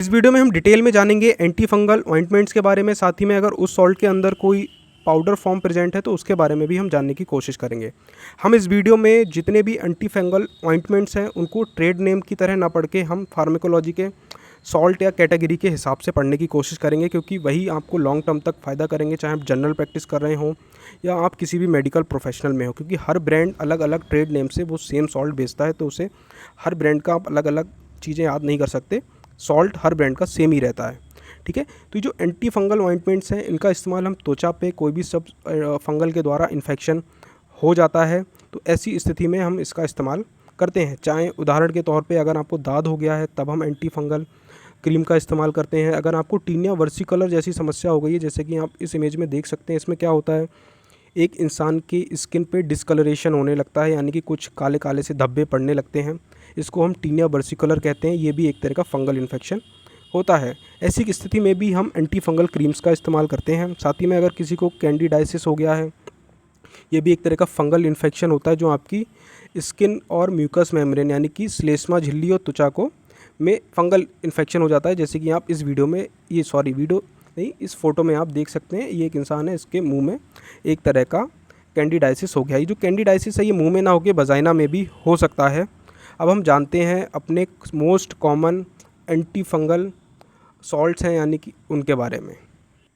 इस वीडियो में हम डिटेल में जानेंगे एंटी फंगल ऑइंटमेंट्स के बारे में, साथ ही में अगर उस सॉल्ट के अंदर कोई पाउडर फॉर्म प्रेजेंट है तो उसके बारे में भी हम जानने की कोशिश करेंगे। हम इस वीडियो में जितने भी एंटी फंगल ऑइंटमेंट्स हैं उनको ट्रेड नेम की तरह ना पढ़ के हम फार्माकोलॉजी के सॉल्ट या कैटेगरी के हिसाब से पढ़ने की कोशिश करेंगे, क्योंकि वही आपको लॉन्ग टर्म तक फ़ायदा करेंगे, चाहे आप जनरल प्रैक्टिस कर रहे हों या आप किसी भी मेडिकल प्रोफेशनल में हो। क्योंकि हर ब्रांड अलग अलग ट्रेड नेम से वो सेम सॉल्ट बेचता है, तो उसे हर ब्रांड का आप अलग अलग चीज़ें याद नहीं कर सकते। सॉल्ट हर ब्रांड का सेम ही रहता है, ठीक है। तो ये जो एंटी फंगल ऑइंटमेंट्स हैं इनका इस्तेमाल हम त्वचा पे कोई भी सब फंगल के द्वारा इन्फेक्शन हो जाता है तो ऐसी स्थिति में हम इसका इस्तेमाल करते हैं। चाहे उदाहरण के तौर पे अगर आपको दाद हो गया है तब हम एंटी फंगल क्रीम का इस्तेमाल करते हैं। अगर आपको टीनिया वर्सिकुलर जैसी समस्या हो गई है, जैसे कि आप इस इमेज में देख सकते हैं, इसमें क्या होता है, एक इंसान की स्किन पे डिस्कलरेशन होने लगता है, यानी कि कुछ काले काले से धब्बे पड़ने लगते हैं। इसको हम टीनिया वर्सिकुलर कहते हैं। ये भी एक तरह का फंगल इन्फेक्शन होता है। ऐसी स्थिति में भी हम एंटी फंगल क्रीम्स का इस्तेमाल करते हैं। साथ ही में अगर किसी को कैंडिडाइसिस हो गया है, ये भी एक तरह का फंगल इन्फेक्शन होता है जो आपकी स्किन और म्यूकस मेम्ब्रेन यानी कि श्लेष्मा झिल्ली और त्वचा को में फंगल इन्फेक्शन हो जाता है। जैसे कि आप इस वीडियो में वीडियो नहीं, इस फोटो में आप देख सकते हैं, ये एक इंसान है, इसके मुंह में एक तरह का कैंडिडाइसिस हो गया। ये जो कैंडिडाइसिस है ये मुंह में ना होकर वजाइना में भी हो सकता है। अब हम जानते हैं अपने most common anti fungal salts हैं यानी कि उनके बारे में।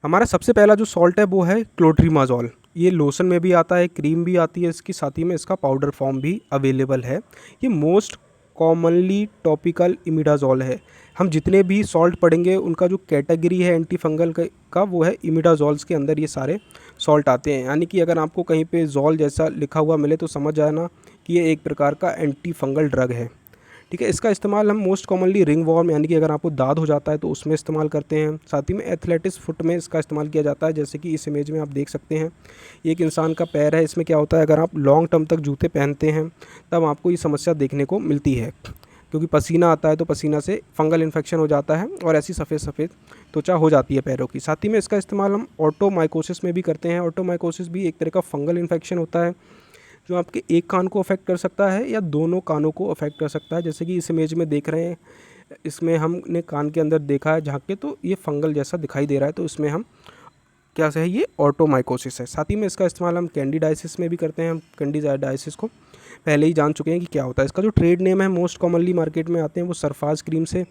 हमारा सबसे पहला जो सॉल्ट है वो है क्लोट्रीमाजोल। ये लोशन में भी आता है, क्रीम भी आती है इसकी, साथ ही में इसका पाउडर फॉर्म भी अवेलेबल है। ये मोस्ट कॉमनली टॉपिकल इमिडाज़ोल है। हम जितने भी सॉल्ट पढ़ेंगे उनका जो कैटेगरी है एंटी फंगल का वो है इमिडाज़ोल्स के अंदर ये सारे सॉल्ट आते हैं। यानी कि अगर आपको कहीं पे जॉल जैसा लिखा हुआ मिले तो समझ जाना कि ये एक प्रकार का एंटी फंगल ड्रग है, ठीक है। इसका इस्तेमाल हम मोस्ट कॉमनली रिंग वॉर्म यानी कि अगर आपको दाद हो जाता है तो उसमें इस्तेमाल करते हैं। साथ ही में एथलेटिक्स फुट में इसका इस्तेमाल किया जाता है, जैसे कि इस इमेज में आप देख सकते हैं, एक इंसान का पैर है। इसमें क्या होता है, अगर आप लॉन्ग टर्म तक जूते पहनते हैं तब आपको ये समस्या देखने को मिलती है, क्योंकि पसीना आता है तो पसीना से फंगल इन्फेक्शन हो जाता है और ऐसी सफ़ेद सफ़ेद त्वचा हो जाती है पैरों की। साथ ही में इसका इस्तेमाल हम ऑटोमाइकोसिस में भी करते हैं। ऑटोमाइकोसिस भी एक तरह का फंगल इन्फेक्शन होता है जो आपके एक कान को अफेक्ट कर सकता है या दोनों कानों को अफेक्ट कर सकता है। जैसे कि इस इमेज में देख रहे हैं, इसमें हमने कान के अंदर देखा है झाँक के, तो ये फंगल जैसा दिखाई दे रहा है, तो इसमें हम क्या से है, ये ऑटोमाइकोसिस है। साथ ही में इसका इस्तेमाल हम कैंडिडाइसिस में भी करते हैं। हम कैंडिडाइसिस को पहले ही जान चुके हैं कि क्या होता है। इसका जो ट्रेड नेम है मोस्ट कॉमनली मार्केट में आते हैं वो सरफाज क्रीम से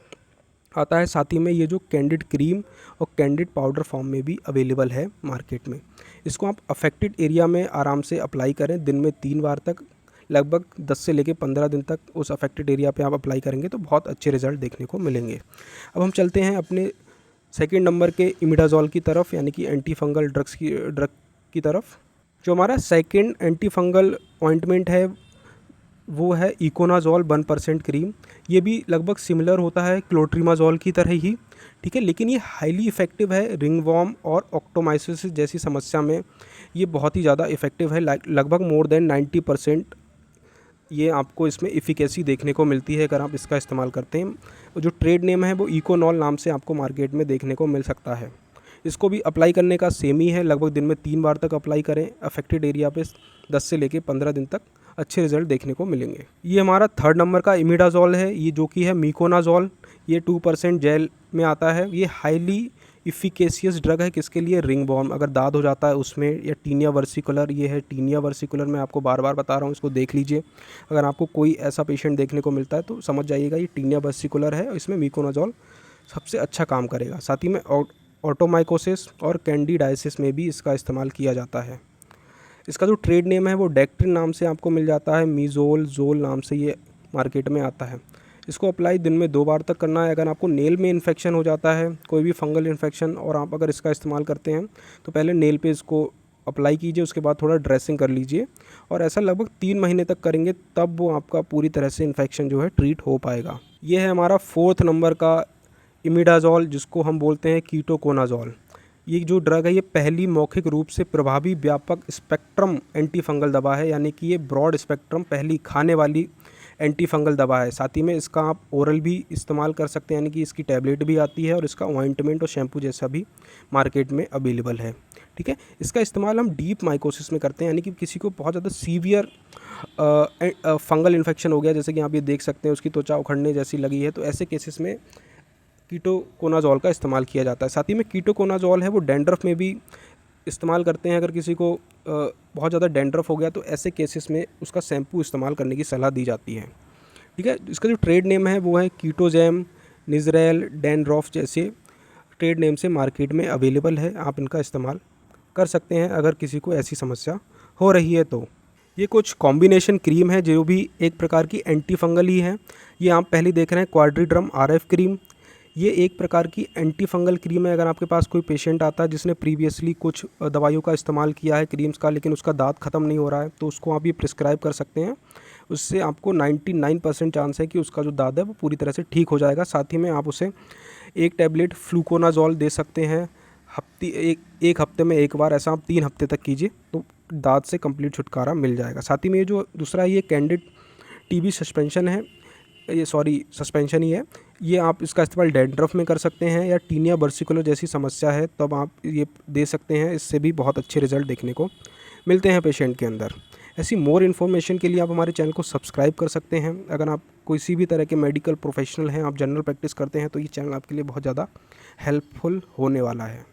आता है। साथ ही में ये जो कैंडिड क्रीम और कैंडिड पाउडर फॉर्म में भी अवेलेबल है मार्केट में। इसको आप अफेक्टेड एरिया में आराम से अप्लाई करें, दिन में 3 बार तक, लगभग 10 से लेकर 15 दिन तक उस अफेक्टेड एरिया पे आप अप्लाई करेंगे तो बहुत अच्छे रिजल्ट देखने को मिलेंगे। अब हम चलते हैं अपने सेकेंड नंबर के इमिडाज़ोल की तरफ, यानी कि एंटी फंगल ड्रग की तरफ। जो हमारा सेकेंड एंटी फंगल ऑइंटमेंट है वो है इकोनाजोल 1% क्रीम। ये भी लगभग सिमिलर होता है क्लोट्रीमाजोल की तरह ही, ठीक है, लेकिन ये हाईली इफ़ेक्टिव है रिंगवॉर्म और ऑक्टोमाइसिस जैसी समस्या में। ये बहुत ही ज़्यादा इफ़ेक्टिव है, लगभग मोर देन 90% ये आपको इसमें इफ़िकेसी देखने को मिलती है अगर आप इसका इस्तेमाल करते हैं। जो ट्रेड नेम है वो इकोनॉल नाम से आपको मार्केट में देखने को मिल सकता है। इसको भी अप्लाई करने का सेम ही है, लगभग दिन में 3 बार तक अप्लाई करें अफेक्टेड एरिया पे, 10 से लेके 15 दिन तक अच्छे रिजल्ट देखने को मिलेंगे। ये हमारा थर्ड नंबर का इमिडाज़ोल है, ये जो कि है मिकोनाजोल। ये 2% जेल में आता है। ये हाईली इफ़िकेशियस ड्रग है किसके लिए, रिंग वॉर्म, अगर दाद हो जाता है उसमें, या टीनिया वर्सिकुलर, ये है टीनिया वर्सिकुलर, मैं आपको बार बार बता रहा हूँ, इसको देख लीजिए। अगर आपको कोई ऐसा पेशेंट देखने को मिलता है तो समझ जाइएगा ये टीनिया वर्सिकुलर है, इसमें मिकोनाजोल सबसे अच्छा काम करेगा। साथ ही में ऑटोमाइकोसिस और कैंडिडाइसिस में भी इसका इस्तेमाल किया जाता है। इसका जो ट्रेड नेम है वो डेक्ट्रिन नाम से आपको मिल जाता है, मीज़ोल जोल नाम से ये मार्केट में आता है। इसको अप्लाई दिन में 2 बार तक करना है। अगर आपको नेल में इन्फेक्शन हो जाता है, कोई भी फंगल इन्फेक्शन, और आप अगर इसका इस्तेमाल करते हैं तो पहले नेल पे इसको अप्लाई कीजिए, उसके बाद थोड़ा ड्रेसिंग कर लीजिए, और ऐसा लगभग 3 महीने तक करेंगे तब वो आपका पूरी तरह से इन्फेक्शन जो है ट्रीट हो पाएगा। ये है हमारा 4th नंबर का इमिडाज़ोल, जिसको हम बोलते हैं कीटोकोनाजोल। ये जो ड्रग है ये पहली मौखिक रूप से प्रभावी व्यापक स्पेक्ट्रम एंटी फंगल दवा है, यानी कि ये ब्रॉड स्पेक्ट्रम पहली खाने वाली एंटी फंगल दवा है। साथ ही में इसका आप ओरल भी इस्तेमाल कर सकते हैं, यानी कि इसकी टैबलेट भी आती है और इसका ऑइंटमेंट और शैम्पू जैसा भी मार्केट में अवेलेबल है, ठीक है। इसका इस्तेमाल हम डीप माइकोसिस में करते हैं, यानी कि किसी को बहुत ज़्यादा सीवियर फंगल इन्फेक्शन हो गया, जैसे कि आप ये देख सकते हैं उसकी त्वचा उखड़ने जैसी लगी है, तो ऐसे केसेस में कीटोकोनाजोल का इस्तेमाल किया जाता है। साथ ही में कीटोकोनाजोल है वो डैंड्रफ में भी इस्तेमाल करते हैं। अगर किसी को बहुत ज़्यादा डैंड्रफ हो गया तो ऐसे केसेस में उसका शैम्पू इस्तेमाल करने की सलाह दी जाती है। ठीक है, इसका जो ट्रेड नेम है वो है कीटोजैम, निज़रेल, डैंड्रॉफ जैसे ट्रेड नेम से मार्केट में अवेलेबल है। आप इनका इस्तेमाल कर सकते हैं अगर किसी को ऐसी समस्या हो रही है तो। ये कुछ कॉम्बिनेशन क्रीम है जो भी एक प्रकार की एंटी फंगल ही है। ये आप पहले देख रहे हैं क्वाड्रीड्रम RF क्रीम। ये एक प्रकार की एंटी फंगल क्रीम है। अगर आपके पास कोई पेशेंट आता है जिसने प्रीवियसली कुछ दवाइयों का इस्तेमाल किया है क्रीम्स का, लेकिन उसका दांत ख़त्म नहीं हो रहा है, तो उसको आप ये प्रिस्क्राइब कर सकते हैं। उससे आपको 99% चांस है कि उसका जो दांत है वो पूरी तरह से ठीक हो जाएगा। साथ ही में आप उसे एक टैबलेट फ्लूकोनाजोल दे सकते हैं एक हफ्ते में एक बार। ऐसा आप 3 हफ्ते तक कीजिए तो दांत से कंप्लीट छुटकारा मिल जाएगा। साथ ही में ये जो दूसरा ये कैंडिड TB सस्पेंशन है, ये सस्पेंशन ही है। ये आप इसका इस्तेमाल डैंड्रफ में कर सकते हैं या टीनिया बर्सिकुलर जैसी समस्या है तब आप ये दे सकते हैं। इससे भी बहुत अच्छे रिजल्ट देखने को मिलते हैं पेशेंट के अंदर। ऐसी मोर इन्फॉर्मेशन के लिए आप हमारे चैनल को सब्सक्राइब कर सकते हैं। अगर आप किसी भी तरह के मेडिकल प्रोफेशनल हैं, आप जनरल प्रैक्टिस करते हैं, तो ये चैनल आपके लिए बहुत ज़्यादा हेल्पफुल होने वाला है।